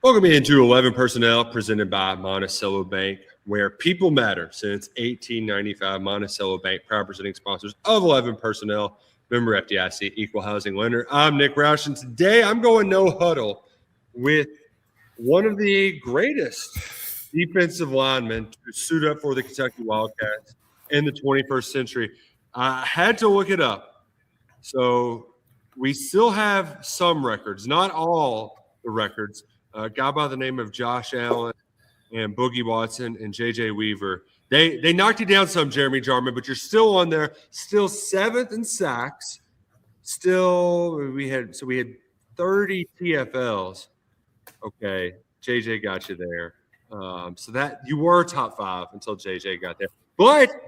Welcome into 11 Personnel, presented by Monticello Bank, where people matter. Since 1895, Monticello Bank, proud presenting sponsors of 11 Personnel, member FDIC, equal housing lender. I'm Nick Roush, and today I'm going no huddle with one of the greatest defensive linemen to suit up for the Kentucky Wildcats in the 21st century. I had to look it up. So we still have some records, not all the records. A guy by the name of Josh Allen and Boogie Watson and J.J. Weaver. They knocked you down some, Jeremy Jarmon, but you're still on there. Still seventh in sacks. Still, we had 30 TFLs. Okay, J.J. got you there. So that you were top five until J.J. got there. But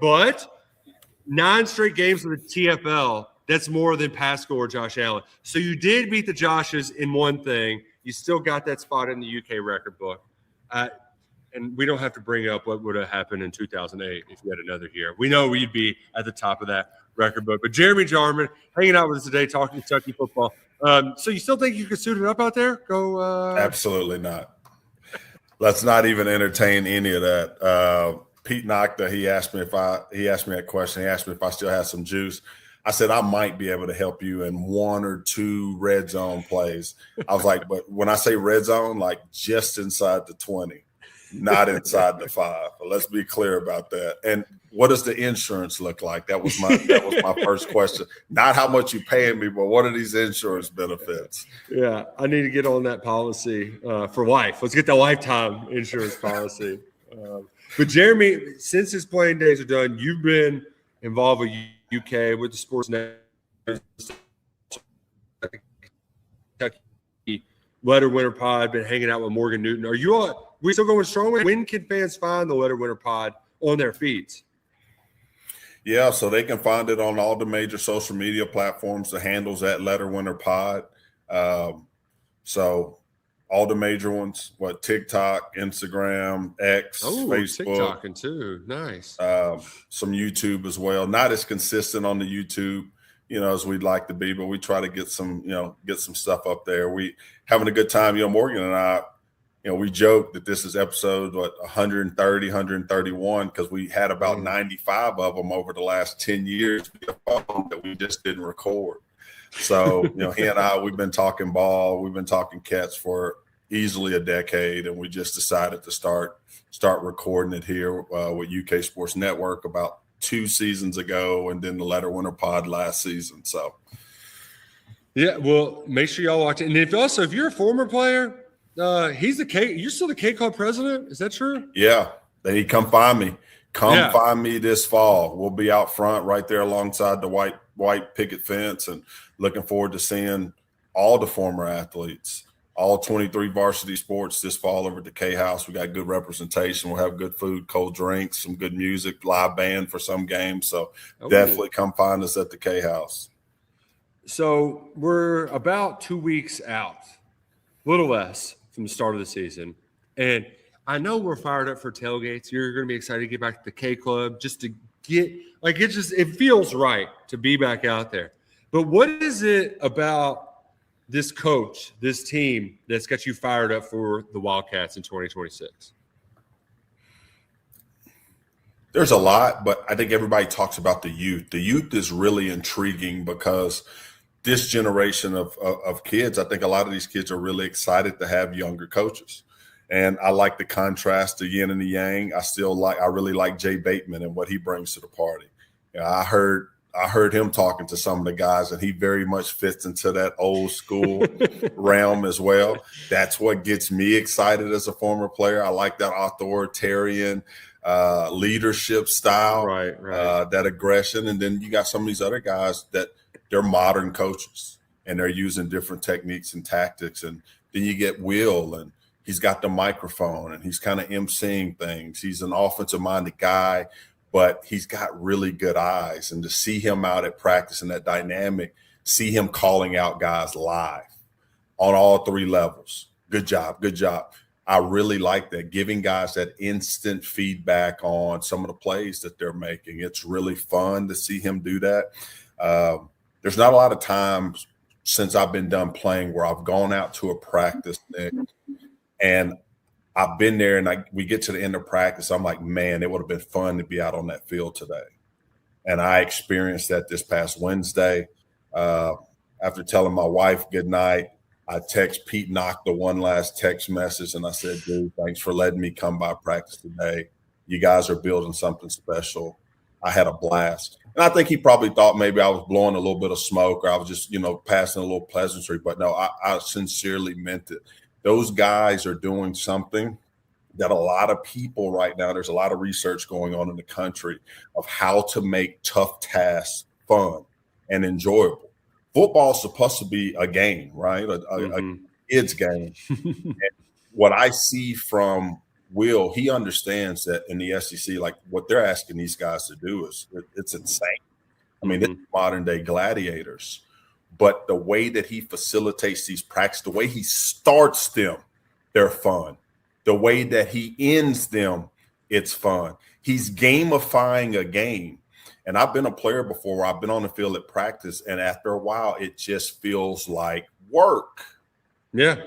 9 straight games with the TFL. That's more than pass score Josh Allen. So you did beat the Joshes in one thing. You still got that spot in the UK record book. And we don't have to bring up what would have happened in 2008 if you had another year. We know we'd be at the top of that record book. But Jeremy Jarmon hanging out with us today talking Kentucky football. So you still think you could suit it up out there? Go. Absolutely not. Let's not even entertain any of that. Pete Nocta, he asked me that question. He asked me if I still had some juice. I said, I might be able to help you in 1 or 2 red zone plays. I was like, but when I say red zone, like just inside the 20, not inside the 5. But let's be clear about that. And what does the insurance look like? That was my first question. Not how much you paying me, but what are these insurance benefits? Yeah, I need to get on that policy for life. Let's get the lifetime insurance policy. But Jeremy, since his playing days are done, you've been involved with UK with the sports network, Letter Winter Pod, been hanging out with Morgan Newton. Are you all? We still going strong? When can fans find the Letter Winter Pod on their feeds? Yeah, so they can find it on all the major social media platforms. The handles at Letter Winter Pod. So all the major ones, TikTok, Instagram, X, Facebook. TikToking too. Nice. Some YouTube as well. Not as consistent on the YouTube, as we'd like to be, but we try to get some stuff up there. We having a good time. Morgan and I, we joke that this is episode 130, 131 because we had about 95 of them over the last 10 years that we just didn't record. So, he and I, we've been talking ball, we've been talking Cats for easily a decade, and we just decided to start recording it here with UK Sports Network about 2 seasons ago, and then the Letter Winter Pod last season. So, yeah, well, make sure y'all watch it. And if you're a former player, you're still the K Club president. Is that true? Yeah, they come find me. Find me this fall. We'll be out front right there alongside the white picket fence, and looking forward to seeing all the former athletes, all 23 varsity sports this fall over at the K House. We got good representation. We'll have good food, cold drinks, some good music, live band for some games. So definitely come find us at the K House. So we're about 2 weeks out, a little less from the start of the season. And I know we're fired up for tailgates. You're going to be excited to get back to the K Club just to get – it feels right to be back out there. But what is it about this coach, this team, that's got you fired up for the Wildcats in 2026? There's a lot, but I think everybody talks about the youth. The youth is really intriguing because this generation of kids, I think a lot of these kids are really excited to have younger coaches. And I like the contrast, the yin and the yang. I really like Jay Bateman and what he brings to the party. I heard him talking to some of the guys, and he very much fits into that old school realm as well. That's what gets me excited as a former player. I like that authoritarian leadership style, right. That aggression. And then you got some of these other guys that they're modern coaches, and they're using different techniques and tactics. And then you get Will, and he's got the microphone, and he's kind of emceeing things. He's an offensive-minded guy, but he's got really good eyes. And to see him out at practice and that dynamic, see him calling out guys live on all 3 levels. Good job. I really like that, giving guys that instant feedback on some of the plays that they're making. It's really fun to see him do that. There's not a lot of times since I've been done playing where I've gone out to a practice, Nick, And I've been there, and we get to the end of practice. I'm like, man, it would have been fun to be out on that field today. And I experienced that this past Wednesday. After telling my wife good night, I text Pete Knock the one last text message, and I said, dude, thanks for letting me come by practice today. You guys are building something special. I had a blast. And I think he probably thought maybe I was blowing a little bit of smoke, or I was just, passing a little pleasantry. But no, I sincerely meant it. Those guys are doing something that a lot of people right now, there's a lot of research going on in the country of how to make tough tasks fun and enjoyable. Football's supposed to be a game, right? A kid's game. And what I see from Will, he understands that in the SEC, like what they're asking these guys to do it's insane. I mean, they're modern day gladiators. But the way that he facilitates these practices, the way he starts them, they're fun. The way that he ends them, it's fun. He's gamifying a game. And I've been a player before where I've been on the field at practice, and after a while, it just feels like work. Yeah.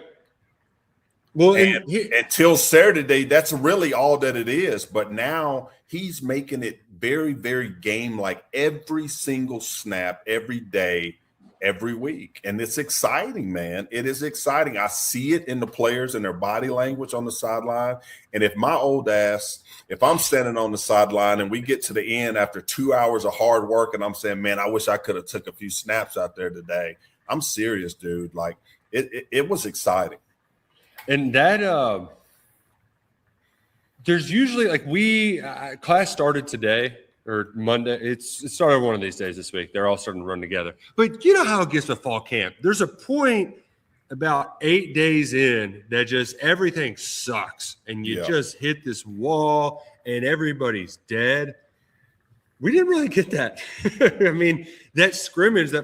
Well, until Saturday, that's really all that it is. But now he's making it very, very game-like every single snap, every day, every week. And it's exciting, man. It is exciting. I see it in the players and their body language on the sideline. And if my old ass, if I'm standing on the sideline and we get to the end after 2 hours of hard work and I'm saying, man, I wish I could have took a few snaps out there today. I'm serious, dude. Like it was exciting. And that there's usually like class started today or Monday. It started one of these days this week. They're all starting to run together. But you know how it gets with fall camp. There's a point about 8 days in that just everything sucks. And you just hit this wall and everybody's dead. We didn't really get that. I mean, that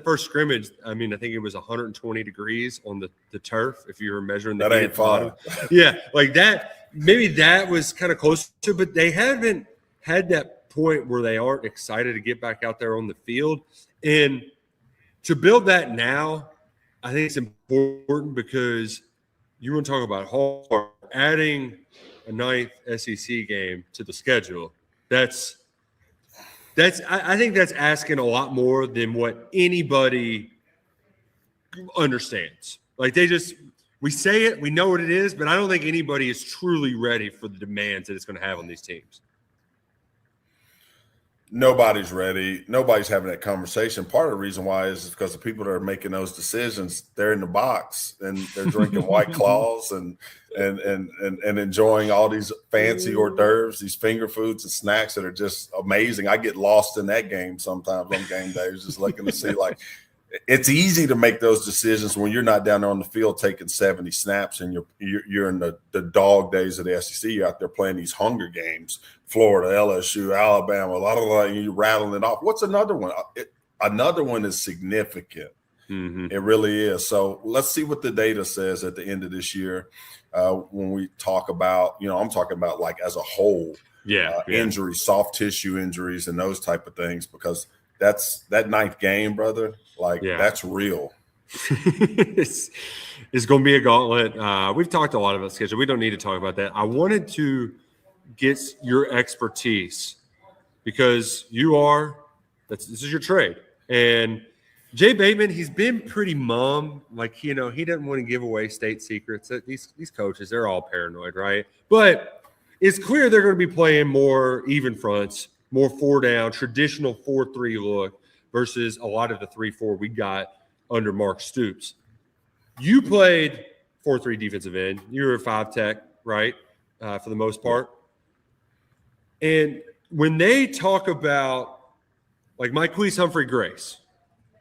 first scrimmage, I mean, I think it was 120 degrees on the turf if you were measuring the that ain't fun. Yeah, like that. Maybe that was kind of close to, but they haven't had that point where they aren't excited to get back out there on the field. And to build that now, I think it's important because you want to talk about hard. Adding a ninth SEC game to the schedule, I think that's asking a lot more than what anybody understands. Like we say it, we know what it is, but I don't think anybody is truly ready for the demands that it's going to have on these teams. Nobody's ready. Nobody's having that conversation. Part of the reason why is because the people that are making those decisions, they're in the box and they're drinking White Claws and enjoying all these fancy hors d'oeuvres, these finger foods and snacks that are just amazing. I get lost in that game sometimes on game days, just looking to see like it's easy to make those decisions when you're not down there on the field taking 70 snaps and you're in the dog days of the SEC. You're out there playing these hunger games, Florida, LSU, Alabama, and you rattling it off. What's another one? Another one is significant. Mm-hmm. It really is. So let's see what the data says at the end of this year when we talk about, I'm talking about like as a whole, injuries, soft tissue injuries and those type of things, because that ninth game, brother. That's real. It's going to be a gauntlet. We've talked a lot about schedule. We don't need to talk about that. I wanted to get your expertise because this is your trade. And Jay Bateman, he's been pretty mum. Like, he doesn't want to give away state secrets. These coaches, they're all paranoid, right? But it's clear they're going to be playing more even fronts, more 4 down, traditional 4-3 look versus a lot of the 3-4 we got under Mark Stoops. You played 4-3 defensive end. You were a 5 tech, right, for the most part. And when they talk about, like, Myquise Humphrey-Grace,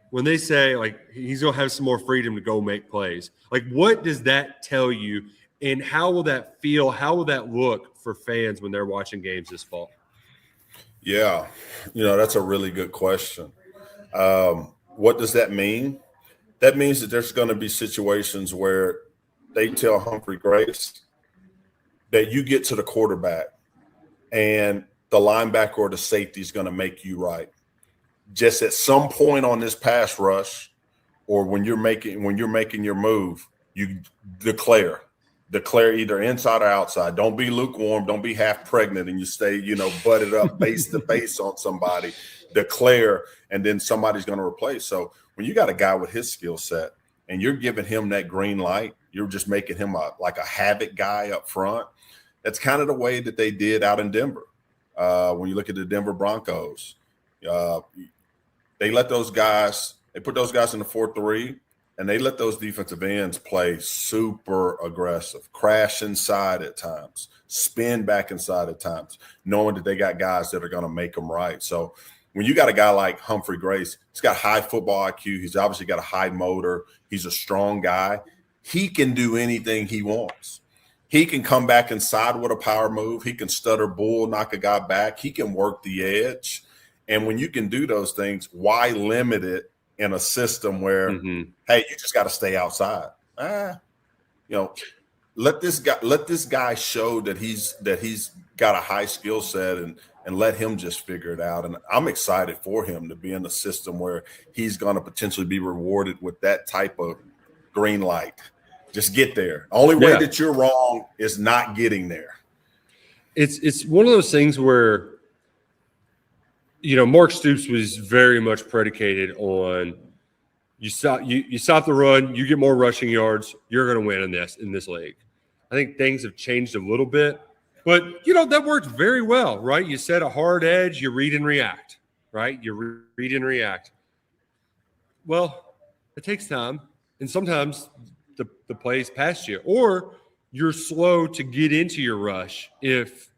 when they say, like, he's going to have some more freedom to go make plays, like, what does that tell you, and how will that feel? How will that look for fans when they're watching games this fall? Yeah, that's a really good question. What does that mean? That means that there's going to be situations where they tell Humphrey-Grace that you get to the quarterback and the linebacker or the safety is going to make you right. Just at some point on this pass rush or when you're making your move, you declare declare either inside or outside. Don't be lukewarm. Don't be half pregnant and you stay, butted up base to base on somebody. Declare, and then somebody's going to replace. So when you got a guy with his skill set and you're giving him that green light, you're just making him like a havoc guy up front. That's kind of the way that they did out in Denver. When you look at the Denver Broncos, they let those guys – they put those guys in the 4-3, and they let those defensive ends play super aggressive, crash inside at times, spin back inside at times, knowing that they got guys that are going to make them right. So when you got a guy like Humphrey Grace, he's got high football IQ. He's obviously got a high motor. He's a strong guy. He can do anything he wants. He can come back inside with a power move. He can stutter bull, knock a guy back. He can work the edge. And when you can do those things, why limit it in a system where, hey, you just got to stay outside? Let this guy show that he's got a high skill set and let him just figure it out. And I'm excited for him to be in a system where he's going to potentially be rewarded with that type of green light. Just get there. Only way that you're wrong is not getting there. It's one of those things where, Mark Stoops was very much predicated on you stop the run, you get more rushing yards, you're going to win in this league. I think things have changed a little bit, but that worked very well, right? You set a hard edge, you read and react, right? You read and react. Well, it takes time, and sometimes the plays past you, or you're slow to get into your rush if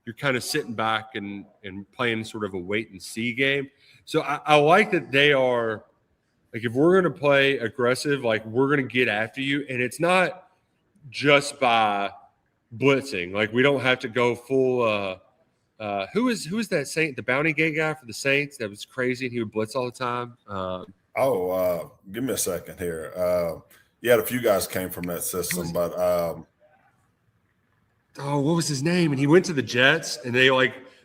you're kind of sitting back and playing sort of a wait and see game. So I like that they are like, if we're going to play aggressive, like we're going to get after you, and it's not just by blitzing. Like we don't have to go full. Who is that Saint, the bounty gate guy for the Saints? That was crazy, and he would blitz all the time. Give me a second here. Yeah, a few guys came from that system, but what was his name? And he went to the Jets, and they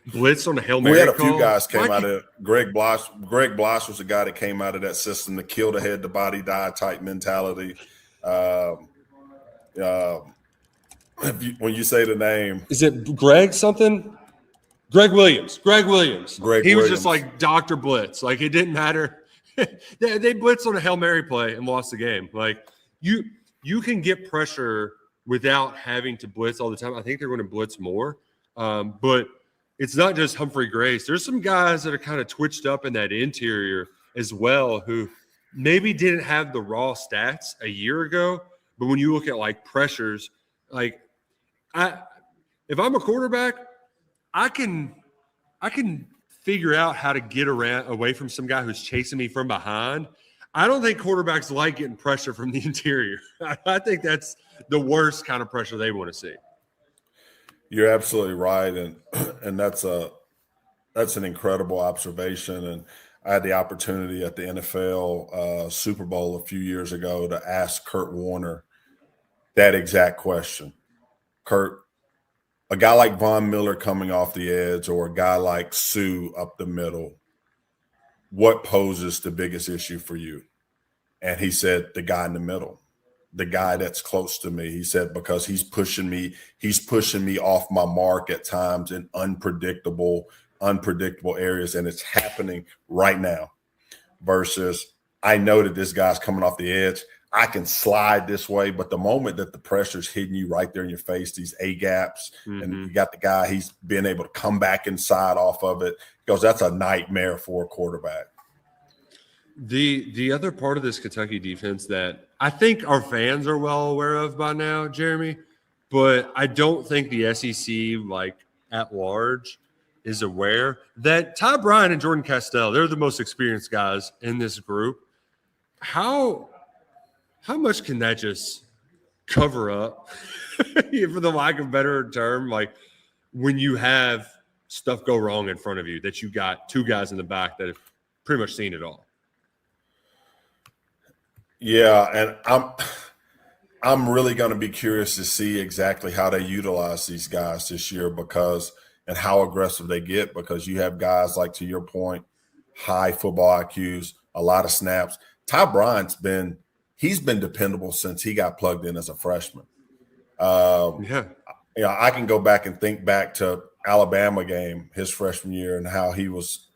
blitzed on the Hail Mary. We had a few guys came out of it. Greg Blosh was the guy that came out of that system, the kill the head, the body die type mentality. When you say the name, is it Greg something? Greg Williams. He was just like Dr. Blitz. Like it didn't matter. They blitzed on a Hail Mary play and lost the game. Like you can get pressure without having to blitz all the time. I think they're going to blitz more. But it's not just Humphrey Grace. There's some guys that are kind of twitched up in that interior as well who maybe didn't have the raw stats a year ago. But when you look at pressures, if I'm a quarterback, I can figure out how to get away from some guy who's chasing me from behind. I don't think quarterbacks like getting pressure from the interior. I think that's the worst kind of pressure they want to see. You're absolutely right, and that's an incredible observation. And I had the opportunity at the NFL Super Bowl a few years ago to ask Kurt Warner that exact question. Kurt, a guy like Von Miller coming off the edge or a guy like Sue up the middle, what poses the biggest issue for you? And he said, the guy in the middle, the guy that's close to me. He said, because he's pushing me off my mark at times in unpredictable areas. And it's happening right now versus I know that this guy's coming off the edge. I can slide this way, but the moment that the pressure's hitting you right there in your face, these A gaps, and you got the guy, he's been able to come back inside off of it, because that's a nightmare for a quarterback. The other part of this Kentucky defense that I think our fans are well aware of by now, Jeremy, but I don't think the SEC, at large, is aware that Ty Bryant and Jordan Castell, they're the most experienced guys in this group. How much can that just cover up, for the lack of a better term, when you have stuff go wrong in front of you, that you got two guys in the back that have pretty much seen it all? Yeah, and I'm really going to be curious to see exactly how they utilize these guys this year, and how aggressive they get, because you have guys like, to your point, high football IQs, a lot of snaps. Ty Bryant's been dependable since he got plugged in as a freshman. Yeah. I can go back and think back to Alabama game his freshman year and how he was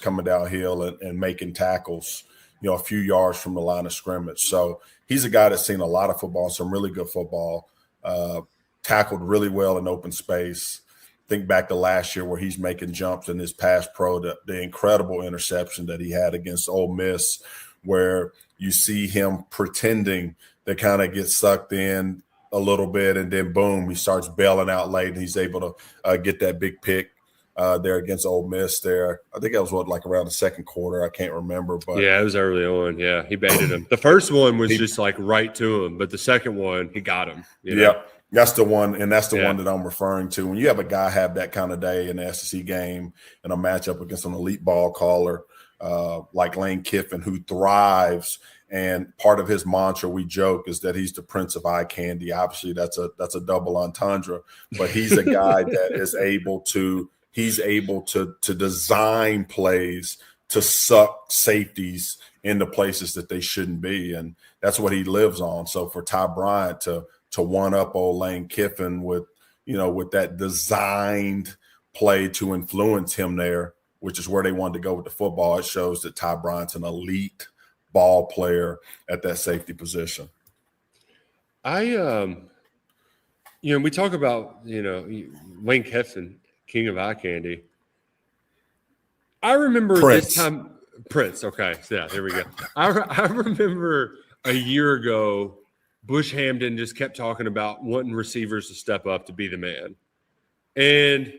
coming downhill and making tackles, a few yards from the line of scrimmage. So he's a guy that's seen a lot of football, some really good football, tackled really well in open space. Think back to last year where he's making jumps in his pass pro, the incredible interception that he had against Ole Miss, where you see him pretending to kind of get sucked in a little bit, and then boom, he starts bailing out late, and he's able to get that big pick there against Ole Miss there. I think that was around the second quarter. I can't remember. But yeah, it was early on. Yeah, he baited him. The first one was just like right to him, but the second one, he got him. Yeah, that's the one, and that's the one that I'm referring to. When you have a guy have that kind of day in the SEC game and a matchup against an elite ball caller like Lane Kiffin, who thrives, and part of his mantra, we joke, is that he's the Prince of eye candy. Obviously, that's a double entendre, but he's a guy that is able to design plays to suck safeties into places that they shouldn't be, and that's what he lives on. So for Ty Bryant to one up old Lane Kiffin with that designed play to influence him there, which is where they wanted to go with the football, it shows that Ty Bryant's an elite ball player at that safety position. We talk about, Lane Kiffin, king of eye candy. I remember this time – Prince, okay. Yeah, there we go. I remember a year ago, Bush Hamden just kept talking about wanting receivers to step up to be the man. And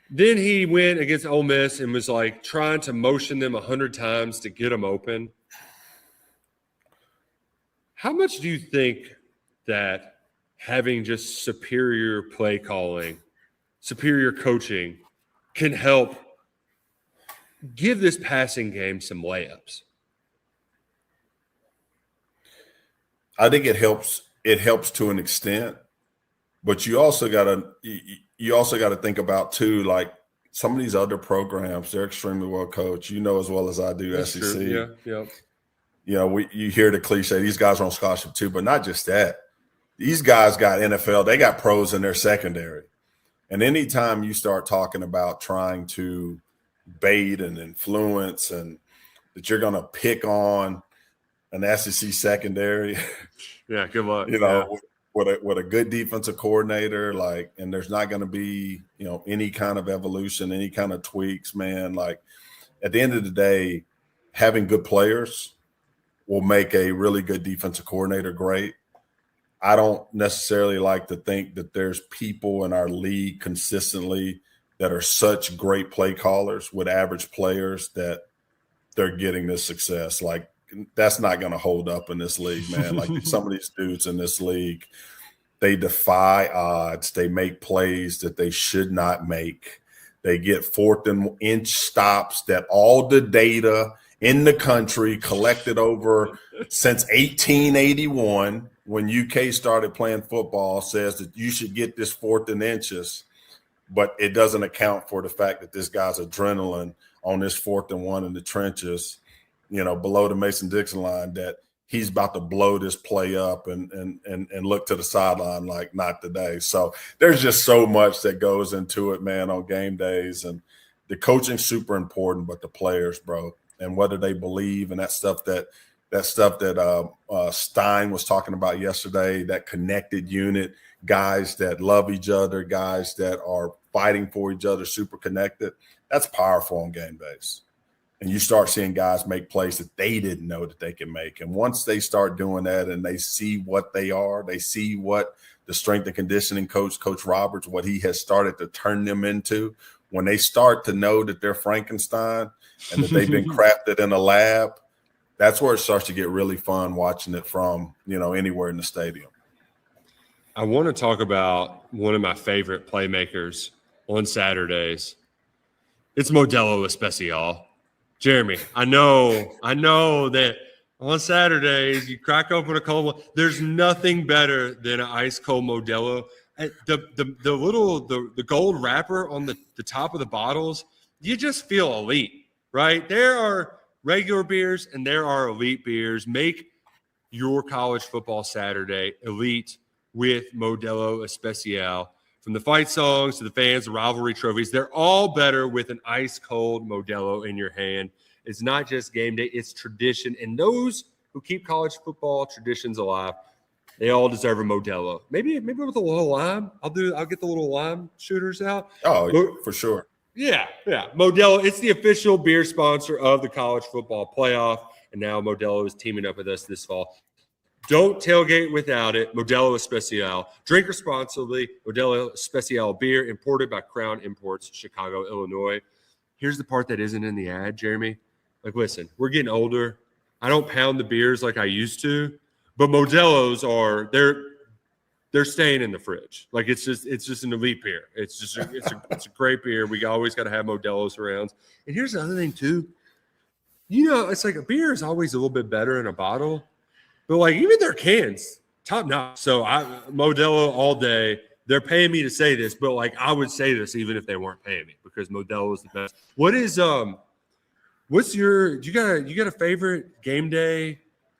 then he went against Ole Miss and was like trying to motion them 100 times to get them open. How much do you think that having just superior play calling, superior coaching can help give this passing game some layups? I think it helps. It helps to an extent, but you also got to think about too, like some of these other programs, they're extremely well coached. As well as I do. That's SEC. True. Yeah. You hear the cliche, these guys are on scholarship too, but not just that. These guys got NFL, they got pros in their secondary. And anytime you start talking about trying to bait and influence and that you're going to pick on an SEC secondary, yeah, good luck. With a good defensive coordinator, and there's not going to be, any kind of evolution, any kind of tweaks, man. Like at the end of the day, having good players will make a really good defensive coordinator great. I don't necessarily like to think that there's people in our league consistently that are such great play callers with average players that they're getting this success. Like that's not going to hold up in this league, man. Like some of these dudes in this league, they defy odds. They make plays that they should not make. They get 4th and inch stops that all the data in the country collected over since 1881, when UK started playing football, says that you should get this 4th and inches, but it doesn't account for the fact that this guy's adrenaline on this 4th and 1 in the trenches, below the Mason-Dixon line, that he's about to blow this play up and look to the sideline like not today. So there's just so much that goes into it, man, on game days. And the coaching's super important, but the players, bro, and whether they believe in that stuff that Stein was talking about yesterday, that connected unit, guys that love each other, guys that are fighting for each other, super connected. That's powerful on game days. And you start seeing guys make plays that they didn't know that they can make. And once they start doing that and they see what they are, they see what the strength and conditioning coach, Coach Roberts, what he has started to turn them into, when they start to know that they're Frankenstein and that they've been crafted in a lab, that's where it starts to get really fun watching it from, anywhere in the stadium. I want to talk about one of my favorite playmakers on Saturdays. It's Modelo Especial. Jeremy, I know that on Saturdays you crack open a cold one. There's nothing better than an ice cold Modelo. The gold wrapper on the top of the bottles, you just feel elite, right? There are regular beers and there are elite beers. Make your college football Saturday elite with Modelo Especial. From the fight songs to the fans, the rivalry trophies, they're all better with an ice-cold Modelo in your hand. It's not just game day, it's tradition. And those who keep college football traditions alive, they all deserve a Modelo. Maybe with a little lime. I'll get the little lime shooters out. Oh, for sure. Yeah. Modelo, it's the official beer sponsor of the college football playoff. And now Modelo is teaming up with us this fall. Don't tailgate without it. Modelo Especial. Drink responsibly. Modelo Especial beer imported by Crown Imports, Chicago, Illinois. Here's the part that isn't in the ad, Jeremy. Like, listen, we're getting older. I don't pound the beers like I used to, but Modelo's they're staying in the fridge. Like, it's just an elite beer. It's a great beer. We always got to have Modelo's around. And here's the other thing too. It's like a beer is always a little bit better in a bottle. But, like, even their cans, top notch. So, Modelo all day. They're paying me to say this, but, like, I would say this even if they weren't paying me because Modelo is the best. You got a favorite game day,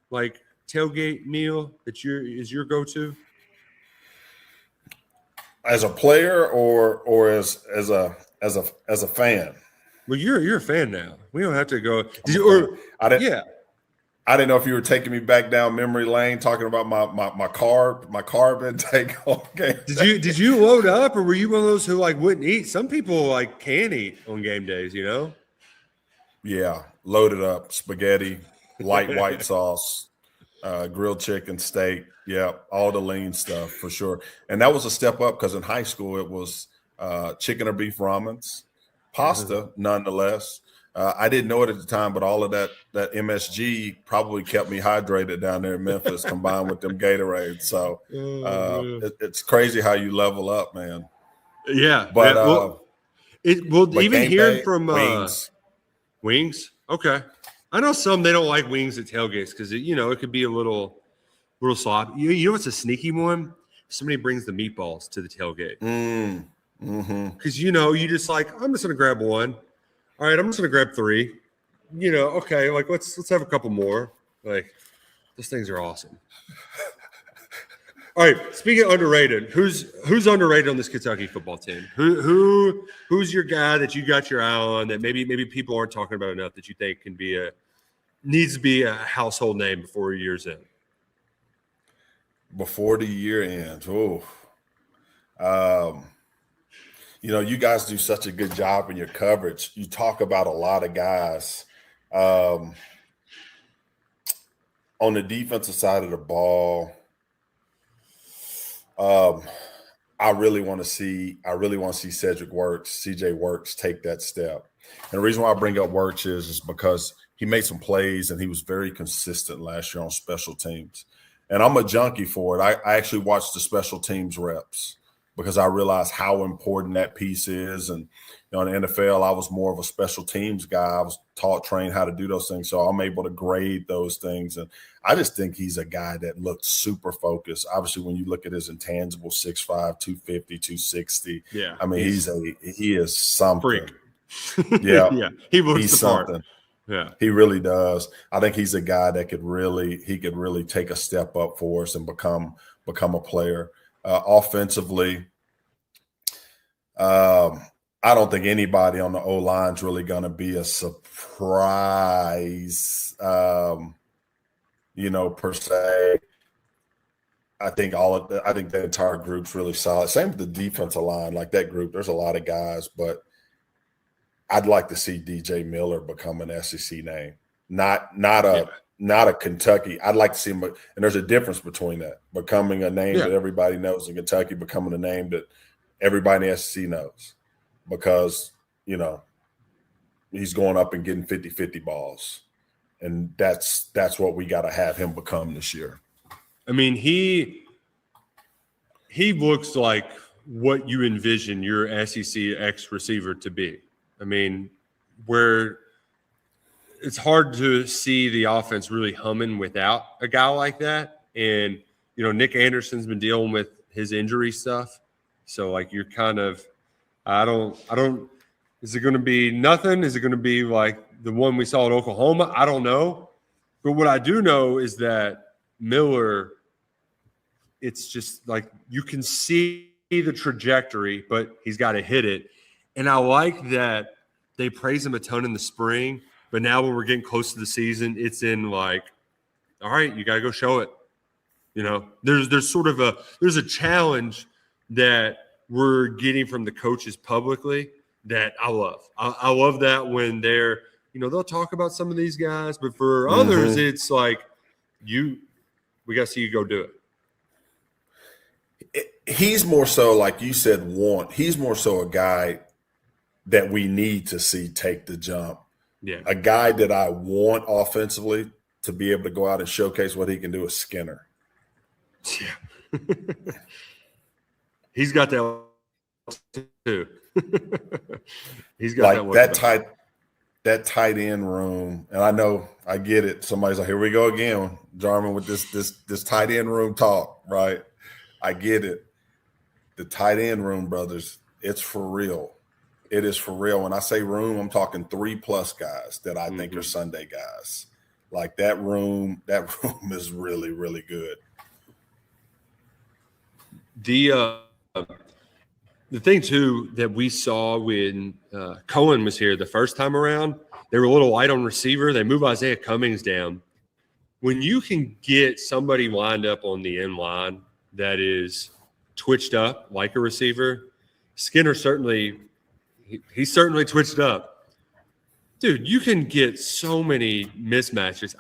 like, tailgate meal that is your go-to? As a player or as a fan? Well, you're a fan now. We don't have to go. I didn't know if you were taking me back down memory lane, talking about my carb intake all game. Did you load up, or were you one of those who like wouldn't eat? Some people like can eat on game days, you know. Yeah, loaded up spaghetti, light white sauce, grilled chicken, steak. Yeah, all the lean stuff for sure. And that was a step up because in high school it was chicken or beef ramens, pasta, nonetheless. I didn't know it at the time, but all of that MSG probably kept me hydrated down there in Memphis, combined with them Gatorades. So it's crazy how you level up, man. Yeah, but even hearing from wings. Okay, I know some they don't like wings at tailgates because it could be a little sloppy. You know what's a sneaky one? Somebody brings the meatballs to the tailgate. Because you just like I'm just gonna grab one. All right, I'm just gonna grab 3. Okay, like let's have a couple more. Like those things are awesome. All right, speaking of underrated, who's underrated on this Kentucky football team? Who's your guy that you got your eye on that maybe people aren't talking about enough that you think needs to be a household name before a year's end? Before the year ends, you guys do such a good job in your coverage. You talk about a lot of guys. On the defensive side of the ball, I really want to see Cedric Works, CJ Works take that step. And the reason why I bring up Works is because he made some plays and he was very consistent last year on special teams. And I'm a junkie for it. I actually watched the special teams reps because I realized how important that piece is. And in the NFL, I was more of a special teams guy. I was trained how to do those things. So I'm able to grade those things. And I just think he's a guy that looked super focused. Obviously, when you look at his intangible, 6'5", 250, 260. Yeah. I mean, he is something. Freak. Yeah. He looks the part. Something. Yeah. He really does. I think he's a guy that could really take a step up for us and become a player. Offensively, I don't think anybody on the O-line is really going to be a surprise, per se. I think the entire group's really solid. Same with the defensive line, like that group. There's a lot of guys, but I'd like to see DJ Miller become an SEC name, not a Kentucky. I'd like to see him, and there's a difference between that, becoming a name that everybody knows in Kentucky, becoming a name that everybody in the SEC knows, because he's going up and getting 50-50 balls, and that's what we got to have him become this year. I mean, he looks like what you envision your SEC X receiver to be. I mean, where it's hard to see the offense really humming without a guy like that. And, Nick Anderson's been dealing with his injury stuff. So, like, you're kind of I don't is it going to be nothing? Is it going to be like the one we saw at Oklahoma? I don't know. But what I do know is that Miller it's just like you can see the trajectory, but he's got to hit it. And I like that they praise him a ton in the spring, but now when we're getting close to the season, it's in like, all right, you got to go show it. You know, there's sort of there's a challenge that we're getting from the coaches publicly that I love. I love that when they're, you know, they'll talk about some of these guys, but for others, it's like we got to see you go do it. He's more so, like you said, he's more so a guy that we need to see take the jump. Yeah. A guy that I want offensively to be able to go out and showcase what he can do is Skinner. Yeah. He's got that too. He's got like that tight end room. And I know I get it. Somebody's like, here we go again, Jarmon, with this tight end room talk, right? I get it. The tight end room, brothers, it's for real. It is for real. When I say room, I'm talking 3+ guys that I think are Sunday guys. Like that room is really, really good. The thing too that we saw when Cohen was here the first time around, they were a little light on receiver. They move Isaiah Cummings down. When you can get somebody lined up on the end line that is twitched up like a receiver, Skinner he's certainly twitched up. Dude, you can get so many mismatches.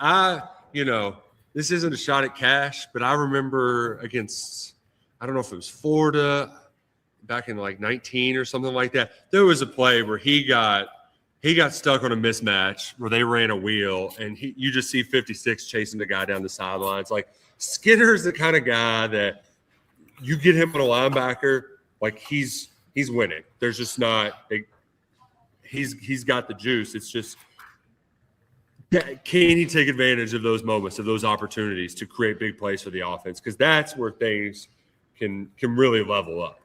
This isn't a shot at Cash, but I remember against, I don't know if it was Florida back in like 19 or something like that. There was a play where he got stuck on a mismatch where they ran a wheel, and you just see 56 chasing the guy down the sidelines. Like Skinner's the kind of guy that you get him on a linebacker, like he's winning. There's just not he's got the juice. It's just, can he take advantage of those moments, of those opportunities to create big plays for the offense? Because that's where things can really level up.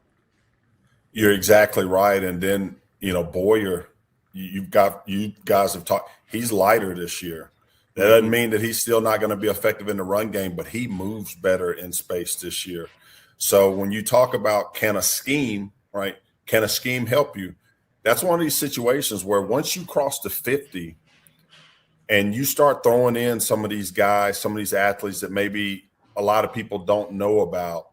You're exactly right. And then, Boyer, you guys have talked. He's lighter this year. That doesn't mean that he's still not going to be effective in the run game, but he moves better in space this year. So when you talk about can a scheme help you? That's one of these situations where once you cross the 50 and you start throwing in some of these guys, some of these athletes that maybe a lot of people don't know about,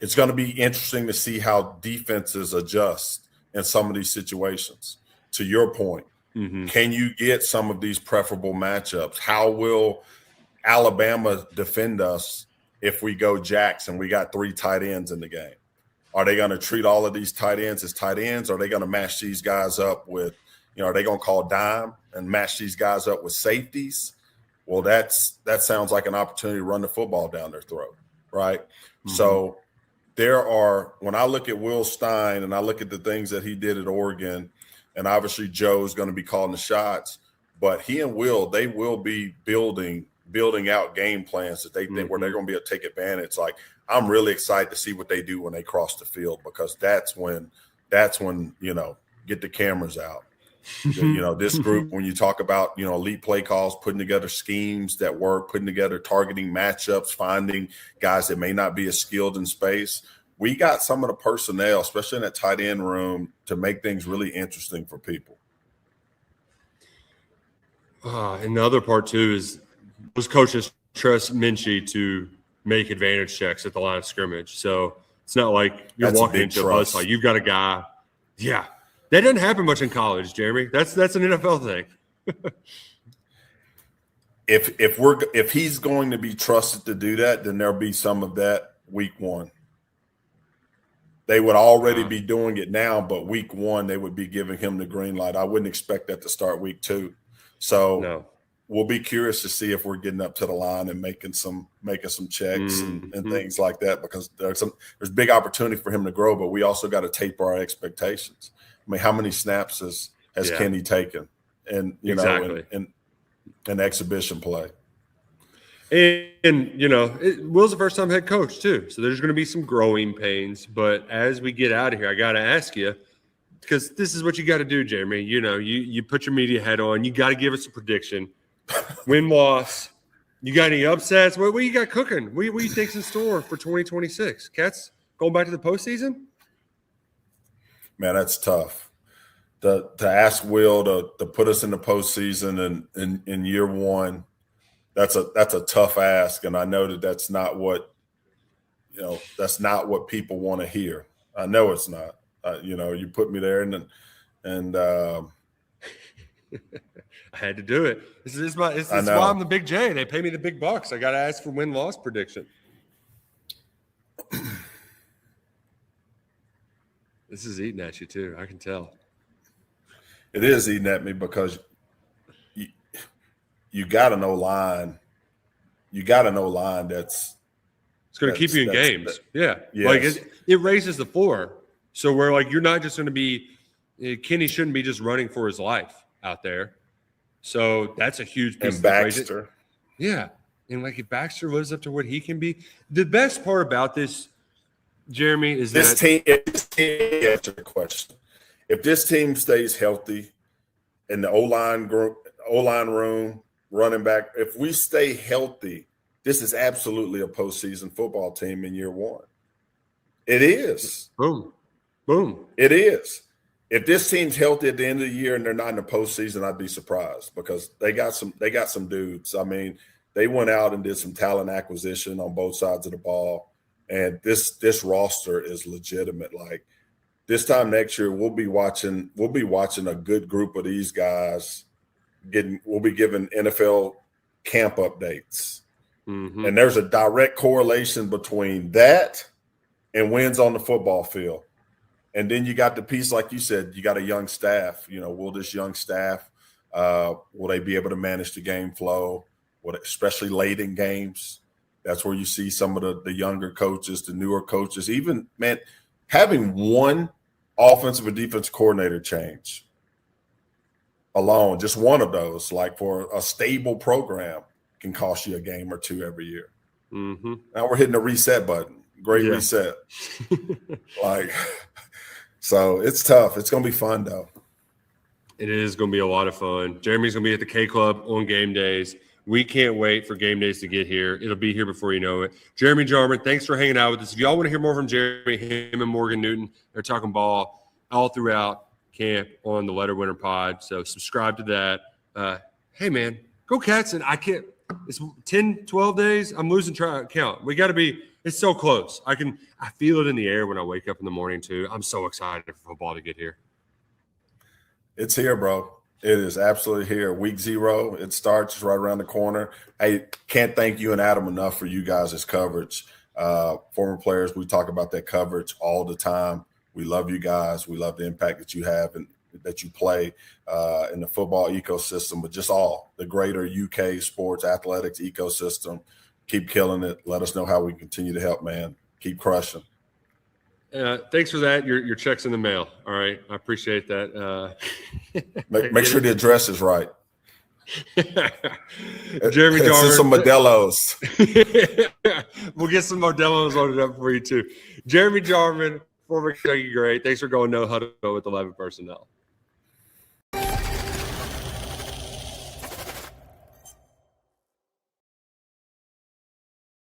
it's going to be interesting to see how defenses adjust in some of these situations. To your point, can you get some of these preferable matchups? How will Alabama defend us if we go Jacks and we got 3 tight ends in the game? Are they going to treat all of these tight ends as tight ends? Are they going to match these guys up with, are they going to call dime and match these guys up with safeties? Well, that sounds like an opportunity to run the football down their throat, right? So when I look at Will Stein and I look at the things that he did at Oregon, and obviously Joe's going to be calling the shots, but he and Will, they will be building out game plans that they think where they're going to be able to take advantage. Like, I'm really excited to see what they do when they cross the field, because that's when get the cameras out. This group, when you talk about, elite play calls, putting together schemes that work, putting together targeting matchups, finding guys that may not be as skilled in space. We got some of the personnel, especially in that tight end room, to make things really interesting for people. And the other part too is those coaches trust Minchie to make advantage checks at the line of scrimmage. So it's not like you're walking into a buzzsaw. You've got a guy. Yeah. That doesn't happen much in college, Jeremy. That's an NFL thing. If he's going to be trusted to do that, then there'll be some of that week 1. They would already be doing it now, but week 1 they would be giving him the green light. I wouldn't expect that to start week 2. So we'll be curious to see if we're getting up to the line and making some checks and things like that, because there's big opportunity for him to grow, but we also got to taper our expectations. I mean, how many snaps has Kenny taken? And in exhibition play. And Will's the first time head coach too, so there's going to be some growing pains. But as we get out of here, I got to ask you, because this is what you got to do, Jeremy. You put your media head on. You got to give us a prediction. Win-loss, You got any upsets? What you got cooking? What do you think's in store for 2026? Cats going back to the postseason? Man, that's tough. To ask Will to put us in the postseason in year one, that's a tough ask, and I know that's not what people want to hear. I know it's not. You put me there, and I had to do it. This is why I'm the Big J. They pay me the big bucks. I got to ask for win-loss prediction. This is eating at you too. I can tell. It is eating at me because you got an O-line. You got an O-line that's going to keep you in games. Yeah. Yes. Like it raises the floor. So we're like, you're not just going to be – Kenny shouldn't be just running for his life out there. So that's a huge piece. And Baxter. Yeah. And like if Baxter lives up to what he can be. The best part about this, Jeremy, is this team – answer the question. If this team stays healthy in the O-line room, running back, if we stay healthy, this is absolutely a postseason football team in year one. It is. Boom. Boom. It is. If this team's healthy at the end of the year and they're not in the postseason, I'd be surprised because they got some dudes. I mean, they went out and did some talent acquisition on both sides of the ball, and this roster is legitimate. Like this time next year, we'll be watching a good group of these guys. We'll be giving NFL camp updates. Mm-hmm. And there's a direct correlation between that and wins on the football field. And then you got the piece, like you said, you got a young staff. Will this young staff, will they be able to manage the game flow, especially late in games? That's where you see some of the younger coaches, the newer coaches, even, man, having one offensive and defensive coordinator change alone, just one of those, like for a stable program, can cost you a game or two every year. Mm-hmm. Now we're hitting the reset button. Great reset. So it's tough. It's going to be fun, though. It is going to be a lot of fun. Jeremy's going to be at the K Club on game days. We can't wait for game days to get here. It'll be here before you know it. Jeremy Jarmon, thanks for hanging out with us. If y'all want to hear more from Jeremy, him and Morgan Newton, they're talking ball all throughout camp on the Letter Winner Pod. So subscribe to that. Hey, man, go Cats. And I can't – it's 10, 12 days. I'm losing count. We got to be – it's so close. I feel it in the air when I wake up in the morning, too. I'm so excited for football to get here. It's here, bro. It is absolutely here. Week 0, it starts right around the corner. I can't thank you and Adam enough for you guys' coverage. Former players, we talk about that coverage all the time. We love you guys. We love the impact that you have and that you play in the football ecosystem, but just all the greater UK sports athletics ecosystem. Keep killing it. Let us know how we continue to help, man. Keep crushing. Thanks for that. Your check's in the mail. All right. I appreciate that. Make sure the address is right. Jeremy Jarmon. Send some Modelo's. We'll get some Modelo's loaded up for you, too. Jeremy Jarmon, former Kentucky great. Thanks for going no huddle with 11 personnel.